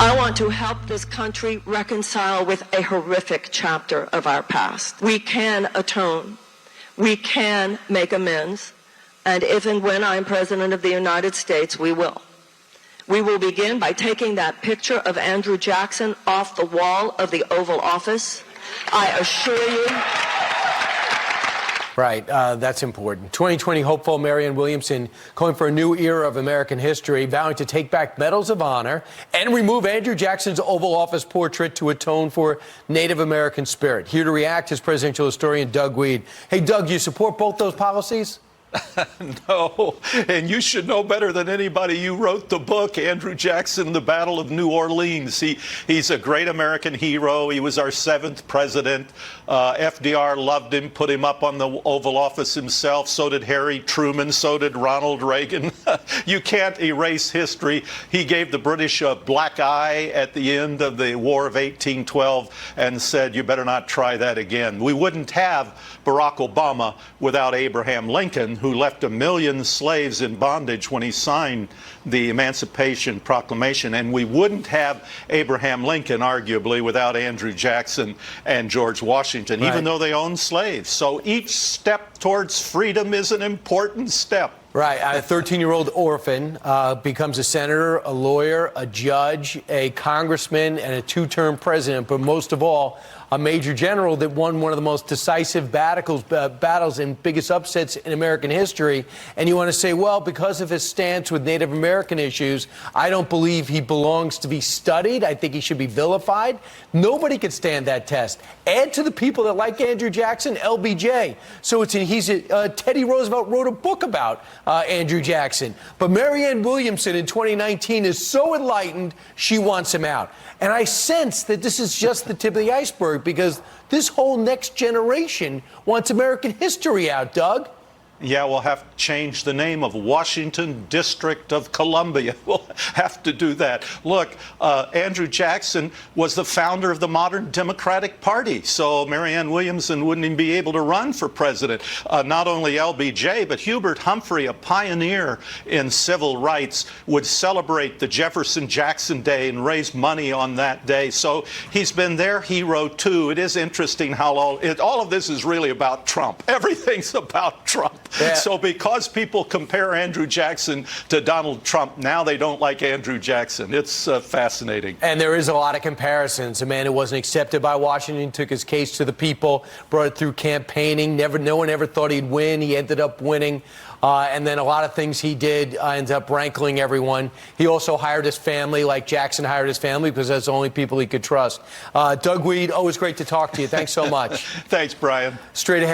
I want to help this country reconcile with a horrific chapter of our past. We can atone. We can make amends. And if and when I'm President of the United States, we will. We will begin by taking that picture of Andrew Jackson off the wall of the Oval Office. I assure you. Right, that's important. 2020 hopeful Marianne Williamson calling for a new era of American history, vowing to take back medals of honor and remove Andrew Jackson's Oval Office portrait to atone for Native American spirit. Here to react is presidential historian Doug Wead. Hey, Doug, you support both those policies? No, and you should know better than anybody. You wrote the book, Andrew Jackson, The Battle of New Orleans. He's a great American hero. He was our 7th president. FDR loved him, put him up on the Oval Office himself. So did Harry Truman. So did Ronald Reagan. You can't erase history. He gave the British a black eye at the end of the War of 1812 and said, you better not try that again. We wouldn't have Barack Obama without Abraham Lincoln, who left 1 million slaves in bondage when he signed the Emancipation Proclamation. And we wouldn't have Abraham Lincoln, arguably, without Andrew Jackson and George Washington, right, even though they owned slaves. So each step towards freedom is an important step. Right. A 13-year-old orphan becomes a senator, a lawyer, a judge, a congressman, and a 2-term president. But most of all, a major general that won one of the most decisive battles and biggest upsets in American history. And you want to say, well, because of his stance with Native American issues, I don't believe he belongs to be studied. I think he should be vilified. Nobody could stand that test. Add to the people that like Andrew Jackson, LBJ. So Teddy Roosevelt wrote a book about Andrew Jackson. But Marianne Williamson in 2019 is so enlightened, she wants him out. And I sense that this is just the tip of the iceberg, because this whole next generation wants American history out, Doug. Yeah, we'll have to change the name of Washington District of Columbia. We'll have to do that. Look, Andrew Jackson was the founder of the modern Democratic Party, so Marianne Williamson wouldn't even be able to run for president. Not only LBJ, but Hubert Humphrey, a pioneer in civil rights, would celebrate the Jefferson-Jackson Day and raise money on that day. So he's been their hero, too. It is interesting how all of this is really about Trump. Everything's about Trump. Yeah. So because people compare Andrew Jackson to Donald Trump, now they don't like Andrew Jackson. It's fascinating. And there is a lot of comparisons. A man who wasn't accepted by Washington took his case to the people, brought it through campaigning. No one ever thought he'd win. He ended up winning. And then a lot of things he did ended up rankling everyone. He also hired his family, like Jackson hired his family, because that's the only people he could trust. Doug Wead, always great to talk to you. Thanks so much. Thanks, Brian. Straight ahead.